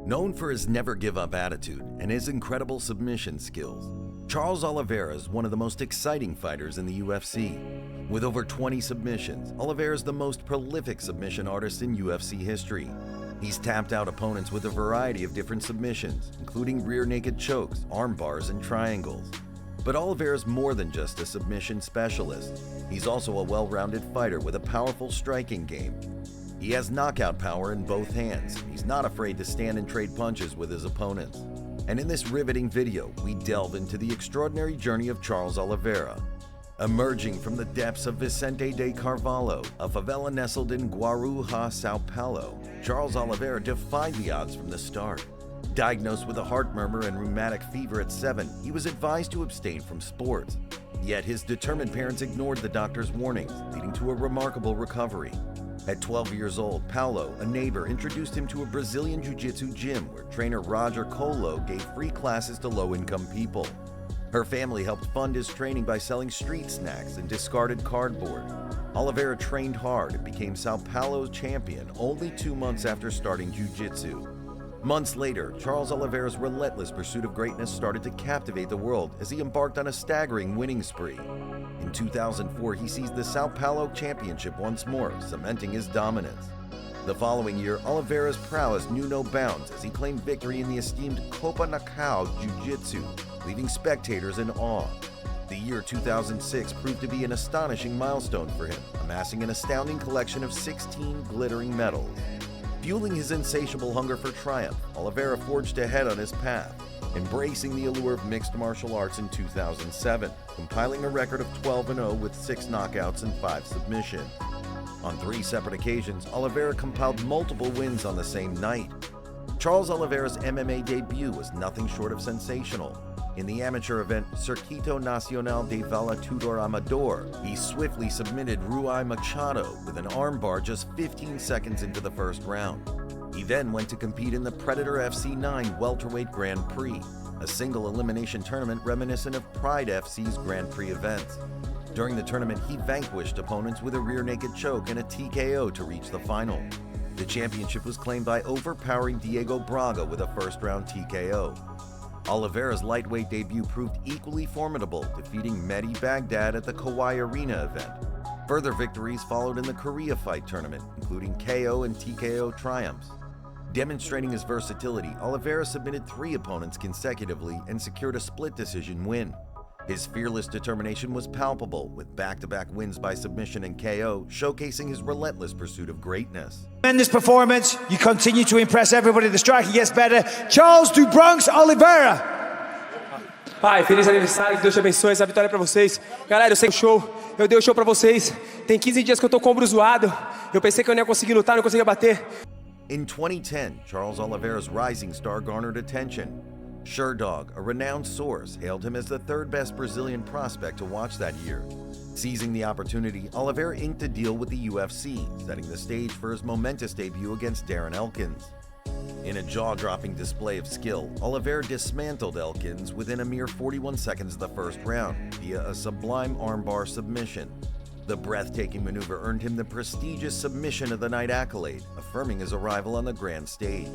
Known for his never-give-up attitude and his incredible submission skills, Charles Oliveira is one of the most exciting fighters in the UFC. With over 20 submissions, Oliveira is the most prolific submission artist in UFC history. He's tapped out opponents with a variety of different submissions, including rear naked chokes, arm bars, and triangles. But Oliveira is more than just a submission specialist. He's also a well-rounded fighter with a powerful striking game. He has knockout power in both hands. He's not afraid to stand and trade punches with his opponents. And in this riveting video, we delve into the extraordinary journey of Charles Oliveira. Emerging from the depths of Vicente de Carvalho, a favela nestled in Guarujá, Sao Paulo, Charles Oliveira defied the odds from the start. Diagnosed with a heart murmur and rheumatic fever at 7, he was advised to abstain from sports. Yet his determined parents ignored the doctor's warnings, leading to a remarkable recovery. At 12 years old, Paulo, a neighbor, introduced him to a Brazilian jiu-jitsu gym where trainer Roger Colo gave free classes to low-income people. Her family helped fund his training by selling street snacks and discarded cardboard. Oliveira trained hard and became Sao Paulo's champion only 2 months after starting jiu-jitsu. Months later, Charles Oliveira's relentless pursuit of greatness started to captivate the world as he embarked on a staggering winning spree. In 2004, he seized the Sao Paulo Championship once more, cementing his dominance. The following year, Oliveira's prowess knew no bounds as he claimed victory in the esteemed Copa Nakao Jiu-Jitsu, leaving spectators in awe. The year 2006 proved to be an astonishing milestone for him, amassing an astounding collection of 16 glittering medals. Fueling his insatiable hunger for triumph, Oliveira forged ahead on his path, embracing the allure of mixed martial arts in 2007, compiling a record of 12-0 with 6 knockouts and 5 submissions. On 3 separate occasions, Oliveira compiled multiple wins on the same night. Charles Oliveira's MMA debut was nothing short of sensational. In the amateur event Circuito Nacional de Vale Tudor Amador, he swiftly submitted Islam Makhachev with an armbar just 15 seconds into the first round. He then went to compete in the Predator FC9 Welterweight Grand Prix, a single elimination tournament reminiscent of Pride FC's Grand Prix events. During the tournament, he vanquished opponents with a rear naked choke and a TKO to reach the final. The championship was claimed by overpowering Diego Braga with a first-round TKO. Oliveira's lightweight debut proved equally formidable, defeating Mehdi Baghdad at the Kauai Arena event. Further victories followed in the Korea Fight Tournament, including KO and TKO triumphs. Demonstrating his versatility, Oliveira submitted 3 opponents consecutively and secured a split decision win. His fearless determination was palpable, with back-to-back wins by submission and KO, showcasing his relentless pursuit of greatness. Tremendous performance. You continue to impress everybody. The striking gets better. Charles do Bronx Oliveira. Pai, feliz aniversário, que Deus te abençoe, essa vitória é pra vocês. Galera, eu sei o show, eu dei o show pra vocês. Tem 15 dias que eu tô com o ombro zoado. Eu pensei que eu não ia conseguir lutar, não conseguia bater. In 2010, Charles Oliveira's rising star garnered attention. Sherdog, a renowned source, hailed him as the 3rd best Brazilian prospect to watch that year. Seizing the opportunity, Oliveira inked a deal with the UFC, setting the stage for his momentous debut against Darren Elkins. In a jaw-dropping display of skill, Oliveira dismantled Elkins within a mere 41 seconds of the first round via a sublime armbar submission. The breathtaking maneuver earned him the prestigious Submission of the Night accolade, affirming his arrival on the grand stage.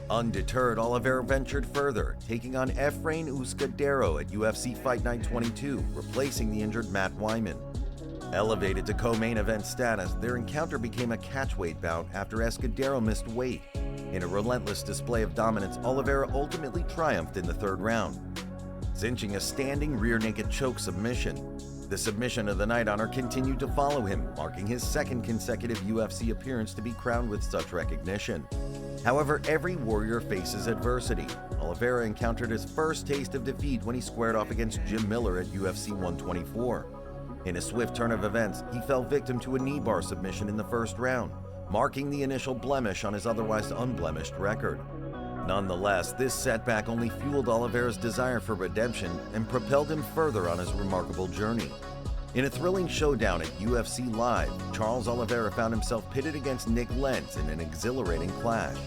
Undeterred, Oliveira ventured further, taking on Efrain Escudero at UFC Fight Night 22, replacing the injured Matt Wyman. Elevated to co-main event status, their encounter became a catchweight bout after Escudero missed weight. In a relentless display of dominance, Oliveira ultimately triumphed in the 3rd round, cinching a standing rear naked choke submission. The Submission of the Night honor continued to follow him, marking his 2nd consecutive UFC appearance to be crowned with such recognition. However, every warrior faces adversity. Oliveira encountered his first taste of defeat when he squared off against Jim Miller at UFC 124. In a swift turn of events, he fell victim to a knee bar submission in the first round, marking the initial blemish on his otherwise unblemished record. Nonetheless, this setback only fueled Oliveira's desire for redemption and propelled him further on his remarkable journey. In a thrilling showdown at UFC Live, Charles Oliveira found himself pitted against Nick Lentz in an exhilarating clash.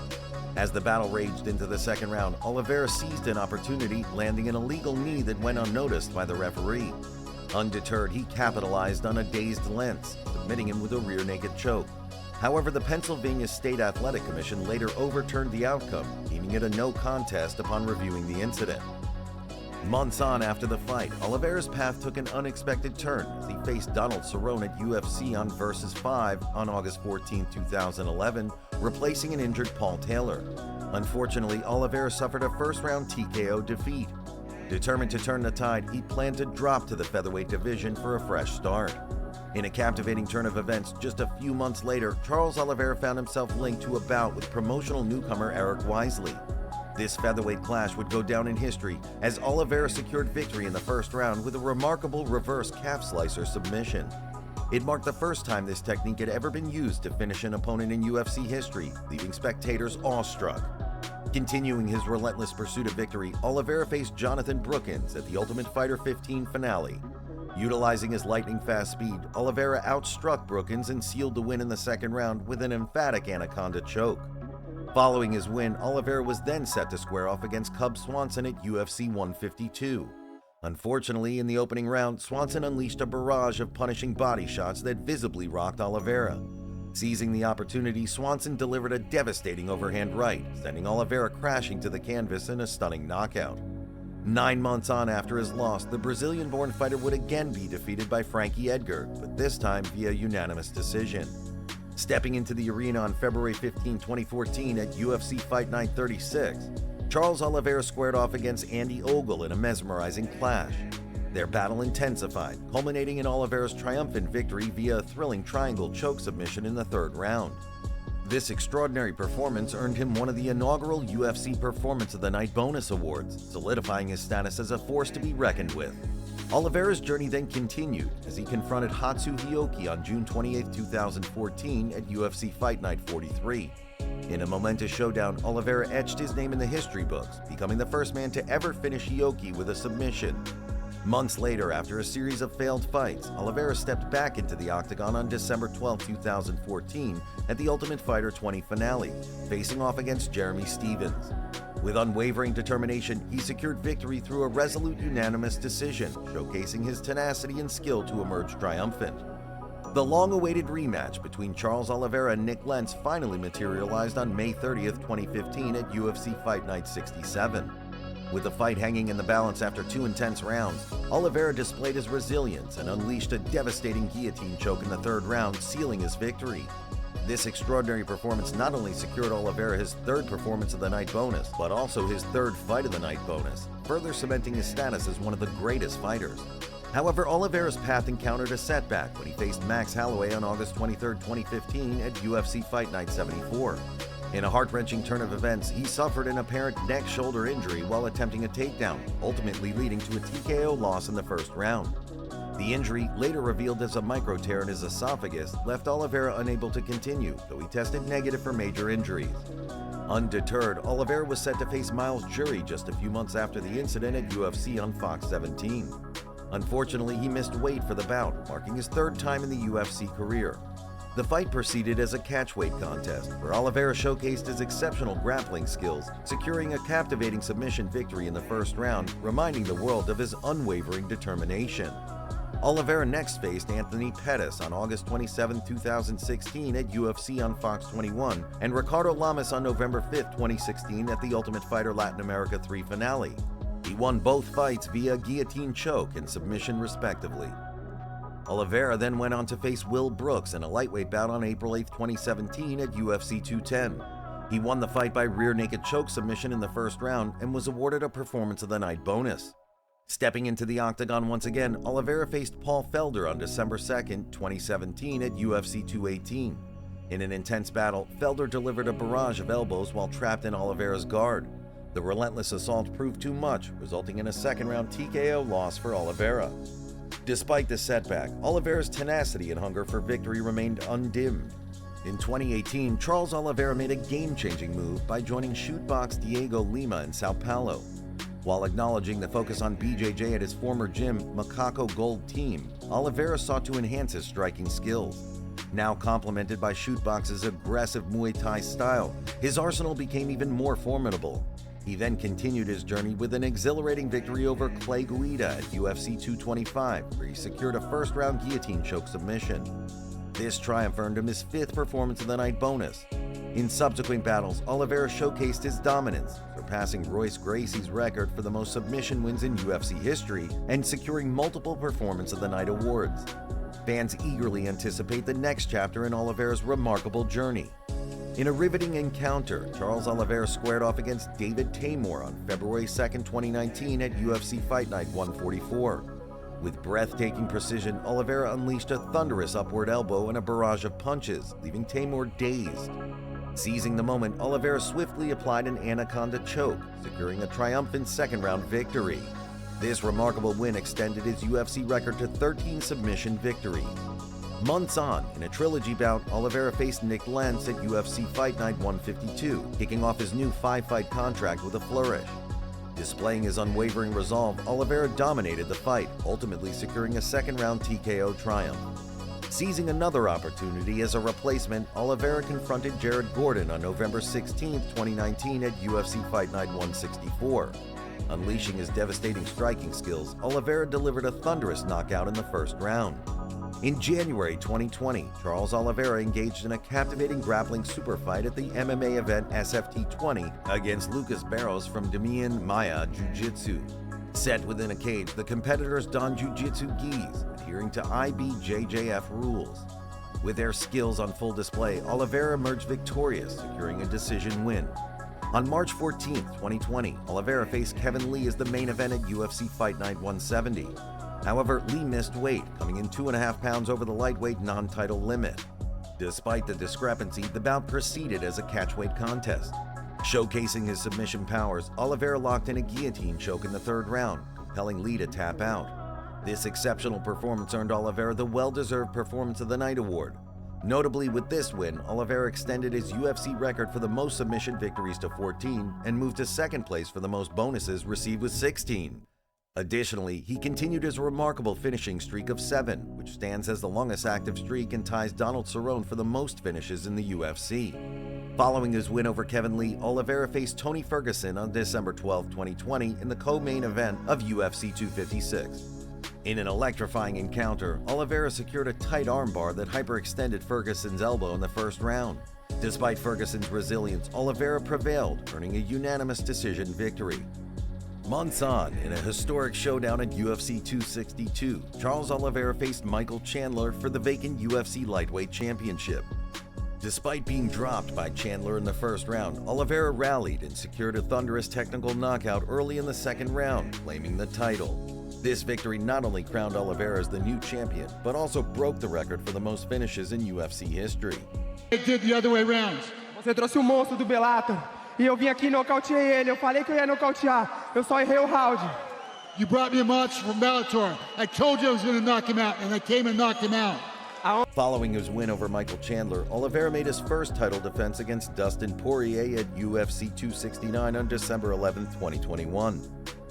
As the battle raged into the 2nd round, Oliveira seized an opportunity, landing an illegal knee that went unnoticed by the referee. Undeterred, he capitalized on a dazed Lentz, submitting him with a rear naked choke. However, the Pennsylvania State Athletic Commission later overturned the outcome, deeming it a no contest upon reviewing the incident. Months on after the fight, Oliveira's path took an unexpected turn as he faced Donald Cerrone at UFC on Versus 5 on August 14, 2011, replacing an injured Paul Taylor. Unfortunately, Oliveira suffered a first-round TKO defeat. Determined to turn the tide, he planned to drop to the featherweight division for a fresh start. In a captivating turn of events, just a few months later, Charles Oliveira found himself linked to a bout with promotional newcomer Eric Wisely. This featherweight clash would go down in history as Oliveira secured victory in the first round with a remarkable reverse calf slicer submission. It marked the first time this technique had ever been used to finish an opponent in UFC history, leaving spectators awestruck. Continuing his relentless pursuit of victory, Oliveira faced Jonathan Brookins at the Ultimate Fighter 15 finale. Utilizing his lightning-fast speed, Oliveira outstruck Brookins and sealed the win in the second round with an emphatic anaconda choke. Following his win, Oliveira was then set to square off against Cub Swanson at UFC 152. Unfortunately, in the opening round, Swanson unleashed a barrage of punishing body shots that visibly rocked Oliveira. Seizing the opportunity, Swanson delivered a devastating overhand right, sending Oliveira crashing to the canvas in a stunning knockout. 9 months on after his loss, the Brazilian-born fighter would again be defeated by Frankie Edgar, but this time via unanimous decision. Stepping into the arena on February 15, 2014 at UFC Fight Night 36, Charles Oliveira squared off against Andy Ogle in a mesmerizing clash. Their battle intensified, culminating in Oliveira's triumphant victory via a thrilling triangle choke submission in the third round. This extraordinary performance earned him one of the inaugural UFC Performance of the Night bonus awards, solidifying his status as a force to be reckoned with. Oliveira's journey then continued as he confronted Hatsu Hioki on June 28, 2014 at UFC Fight Night 43. In a momentous showdown, Oliveira etched his name in the history books, becoming the first man to ever finish Hioki with a submission. Months later, after a series of failed fights, Oliveira stepped back into the octagon on December 12, 2014 at the Ultimate Fighter 20 finale, facing off against Jeremy Stephens. With unwavering determination, he secured victory through a resolute unanimous decision, showcasing his tenacity and skill to emerge triumphant. The long-awaited rematch between Charles Oliveira and Nick Lentz finally materialized on May 30, 2015 at UFC Fight Night 67. With the fight hanging in the balance after 2 intense rounds, Oliveira displayed his resilience and unleashed a devastating guillotine choke in the third round, sealing his victory. This extraordinary performance not only secured Oliveira his third Performance of the Night bonus, but also his third Fight of the Night bonus, further cementing his status as one of the greatest fighters. However, Oliveira's path encountered a setback when he faced Max Holloway on August 23, 2015 at UFC Fight Night 74. In a heart-wrenching turn of events, he suffered an apparent neck-shoulder injury while attempting a takedown, ultimately leading to a TKO loss in the first round. The injury, later revealed as a micro-tear in his esophagus, left Oliveira unable to continue, though he tested negative for major injuries. Undeterred, Oliveira was set to face Miles Jury just a few months after the incident at UFC on Fox 17. Unfortunately, he missed weight for the bout, marking his third time in the UFC career. The fight proceeded as a catchweight contest, where Oliveira showcased his exceptional grappling skills, securing a captivating submission victory in the first round, reminding the world of his unwavering determination. Oliveira next faced Anthony Pettis on August 27, 2016 at UFC on Fox 21, and Ricardo Lamas on November 5, 2016 at the Ultimate Fighter Latin America 3 finale. He won both fights via guillotine choke and submission respectively. Oliveira then went on to face Will Brooks in a lightweight bout on April 8, 2017 at UFC 210. He won the fight by rear naked choke submission in the first round and was awarded a Performance of the Night bonus. Stepping into the octagon once again, Oliveira faced Paul Felder on December 2, 2017 at UFC 218. In an intense battle, Felder delivered a barrage of elbows while trapped in Oliveira's guard. The relentless assault proved too much, resulting in a second-round TKO loss for Oliveira. Despite this setback, Oliveira's tenacity and hunger for victory remained undimmed. In 2018, Charles Oliveira made a game-changing move by joining Shootbox Diego Lima in Sao Paulo. While acknowledging the focus on BJJ at his former gym, Macaco Gold Team, Oliveira sought to enhance his striking skills. Now complemented by Shootbox's aggressive Muay Thai style, his arsenal became even more formidable. He then continued his journey with an exhilarating victory over Clay Guida at UFC 225, where he secured a first-round guillotine choke submission. This triumph earned him his 5th Performance of the Night bonus. In subsequent battles, Oliveira showcased his dominance, surpassing Royce Gracie's record for the most submission wins in UFC history and securing multiple Performance of the Night awards. Fans eagerly anticipate the next chapter in Oliveira's remarkable journey. In a riveting encounter, Charles Oliveira squared off against David Taymor on February 2, 2019 at UFC Fight Night 144. With breathtaking precision, Oliveira unleashed a thunderous upward elbow and a barrage of punches, leaving Taymor dazed. Seizing the moment, Oliveira swiftly applied an anaconda choke, securing a triumphant second-round victory. This remarkable win extended his UFC record to 13 submission victories. Months on, in a trilogy bout, Oliveira faced Nick Lentz at UFC Fight Night 152, kicking off his new 5-fight contract with a flourish. Displaying his unwavering resolve, Oliveira dominated the fight, ultimately securing a second-round TKO triumph. Seizing another opportunity as a replacement, Oliveira confronted Jared Gordon on November 16, 2019 at UFC Fight Night 164. Unleashing his devastating striking skills, Oliveira delivered a thunderous knockout in the first round. In January 2020, Charles Oliveira engaged in a captivating grappling super fight at the MMA event SFT 20 against Lucas Barros from Demian Maia Jiu-Jitsu. Set within a cage, the competitors don jiu-jitsu gis, adhering to IBJJF rules. With their skills on full display, Oliveira emerged victorious, securing a decision win. On March 14, 2020, Oliveira faced Kevin Lee as the main event at UFC Fight Night 170. However, Lee missed weight, coming in 2.5 pounds over the lightweight non-title limit. Despite the discrepancy, the bout proceeded as a catchweight contest. Showcasing his submission powers, Oliveira locked in a guillotine choke in the third round, compelling Lee to tap out. This exceptional performance earned Oliveira the well-deserved Performance of the Night award. Notably, with this win, Oliveira extended his UFC record for the most submission victories to 14 and moved to second place for the most bonuses received with 16. Additionally, he continued his remarkable finishing streak of 7, which stands as the longest active streak and ties Donald Cerrone for the most finishes in the UFC. Following his win over Kevin Lee, Oliveira faced Tony Ferguson on December 12, 2020 in the co-main event of UFC 256. In an electrifying encounter, Oliveira secured a tight armbar that hyperextended Ferguson's elbow in the first round. Despite Ferguson's resilience, Oliveira prevailed, earning a unanimous decision victory. Months on, in a historic showdown at UFC 262, Charles Oliveira faced Michael Chandler for the vacant UFC Lightweight Championship. Despite being dropped by Chandler in the first round, Oliveira rallied and secured a thunderous technical knockout early in the second round, claiming the title. This victory not only crowned Oliveira as the new champion, but also broke the record for the most finishes in UFC history. It did the other way around. Você trouxe o monstro do Bellator e eu vim aqui e nocauteei ele. Eu falei que eu ia nocautear, eu só errei o round. You brought me a monster from Bellator. I told you I was going to knock him out, and I came and knocked him out. Following his win over Michael Chandler, Oliveira made his first title defense against Dustin Poirier at UFC 269 on December 11, 2021.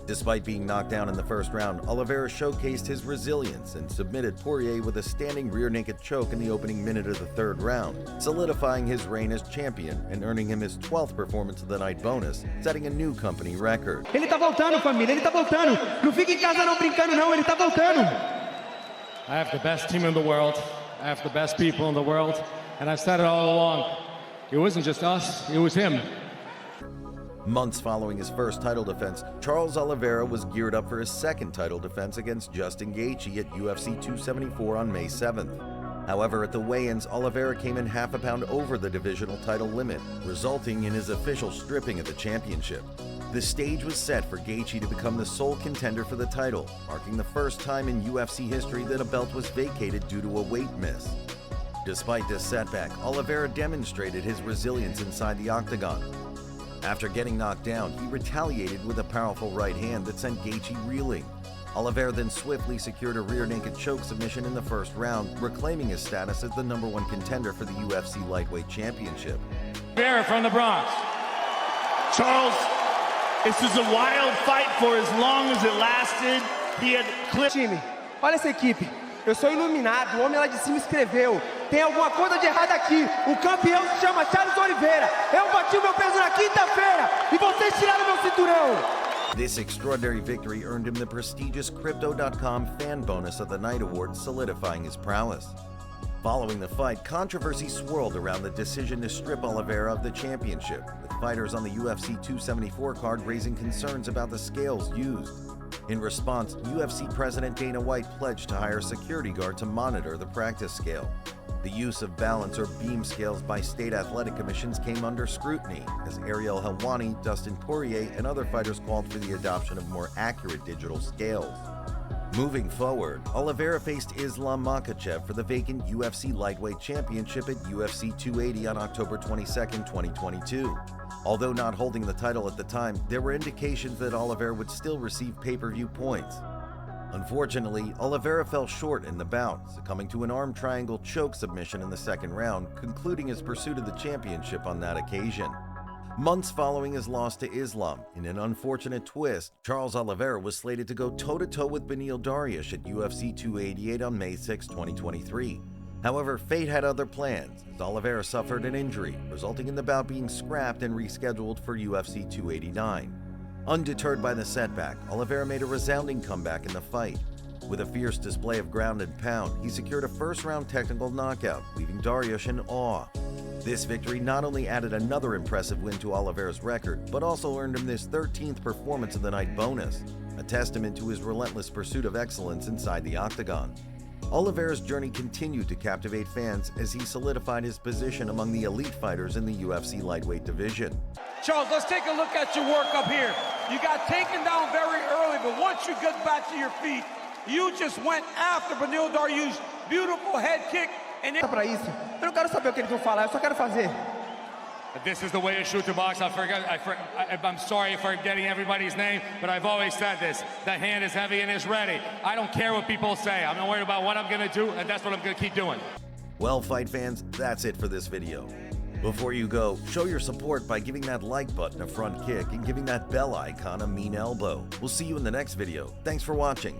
Despite being knocked down in the first round, Oliveira showcased his resilience and submitted Poirier with a standing rear naked choke in the opening minute of the third round, solidifying his reign as champion and earning him his 12th Performance of the Night bonus, setting a new company record. Ele tá voltando, família, ele tá voltando. Não fica em casa não brincando não, ele tá voltando. I have the best team in the world. I have the best people in the world. And I've said it all along. It wasn't just us, it was him. Months following his first title defense, Charles Oliveira was geared up for his second title defense against Justin Gaethje at UFC 274 on May 7th. However, at the weigh-ins, Oliveira came in half a pound over the divisional title limit, resulting in his official stripping of the championship. The stage was set for Gaethje to become the sole contender for the title, marking the first time in UFC history that a belt was vacated due to a weight miss. Despite this setback, Oliveira demonstrated his resilience inside the octagon. After getting knocked down, he retaliated with a powerful right hand that sent Gaethje reeling. Oliveira then swiftly secured a rear naked choke submission in the first round, reclaiming his status as the #1 contender for the UFC Lightweight Championship. Olivera from the Bronx. Charles, this was a wild fight for as long as it lasted. He had clipped. Time, olha essa equipe. Eu sou iluminado, o homem lá de cima escreveu. Tem alguma coisa de errado aqui. O campeão se chama Charles Oliveira. Eu bati o meu peso na quinta-feira e vocês tiraram meu cinturão. This extraordinary victory earned him the prestigious Crypto.com Fan Bonus of the Night award, solidifying his prowess. Following the fight, controversy swirled around the decision to strip Oliveira of the championship, with fighters on the UFC 274 card raising concerns about the scales used. In response, UFC President Dana White pledged to hire a security guard to monitor the practice scale. The use of balance or beam scales by state athletic commissions came under scrutiny, as Ariel Helwani, Dustin Poirier, and other fighters called for the adoption of more accurate digital scales. Moving forward, Oliveira faced Islam Makhachev for the vacant UFC lightweight championship at UFC 280 on October 22, 2022. Although not holding the title at the time, there were indications that Oliveira would still receive pay-per-view points. Unfortunately, Oliveira fell short in the bout, succumbing to an arm triangle choke submission in the second round, concluding his pursuit of the championship on that occasion. Months following his loss to Islam, in an unfortunate twist, Charles Oliveira was slated to go toe-to-toe with Beneil Dariush at UFC 288 on May 6, 2023. However, fate had other plans, as Oliveira suffered an injury, resulting in the bout being scrapped and rescheduled for UFC 289. Undeterred by the setback, Oliveira made a resounding comeback in the fight. With a fierce display of ground and pound, he secured a first-round technical knockout, leaving Dariush in awe. This victory not only added another impressive win to Oliveira's record, but also earned him this 13th performance of the night bonus, a testament to his relentless pursuit of excellence inside the octagon. Oliveira's journey continued to captivate fans as he solidified his position among the elite fighters in the UFC lightweight division. Charles, let's take a look at your work up here. You got taken down very early, but once you get back to your feet, you just went after Beneil Dariush. Beautiful head kick. And then... Para isso, eu não quero saber o que eles vão falar, eu só quero fazer. This is the way to shoot the box. I'm sorry for forgetting everybody's name, but I've always said this. The hand is heavy and is ready. I don't care what people say. I'm not worried about what I'm going to do, and that's what I'm going to keep doing. Well, fight fans, that's it for this video. Before you go, show your support by giving that like button a front kick and giving that bell icon a mean elbow. We'll see you in the next video. Thanks for watching.